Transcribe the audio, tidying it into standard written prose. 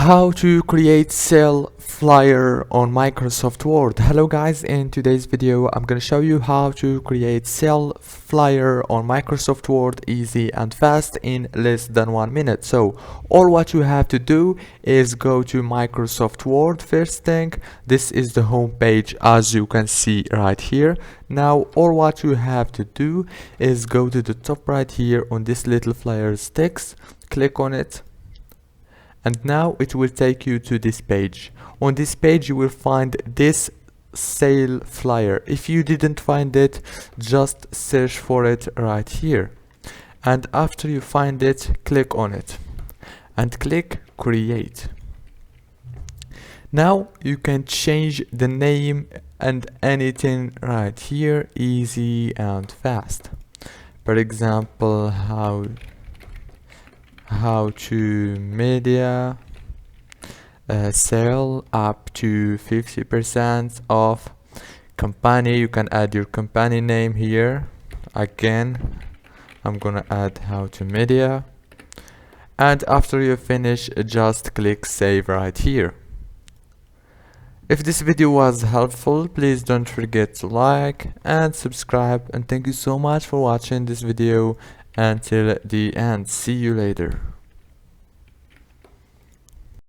How to create sale flyer on Microsoft Word. Hello guys, in today's video I'm going to show you how to create sale flyer on Microsoft Word easy and fast in less than 1 minute. So all what you have to do is go to Microsoft Word. First thing, this is the home page as you can see right here. Now all what you have to do is go to the top right here on this little flyer text, click on it, and now it will take you to this page. On this page you will find this sale flyer. If you didn't find it, just search for it right here, and after you find it, click on it and click create. Now you can change the name and anything right here, easy and fast. For example, how to media sale up to 50% off company. You can add your company name here. Again, I'm gonna add how to media, and after you finish, just click save right here. If this video was helpful, please don't forget to like and subscribe, and thank you so much for watching this video until the end. See you later.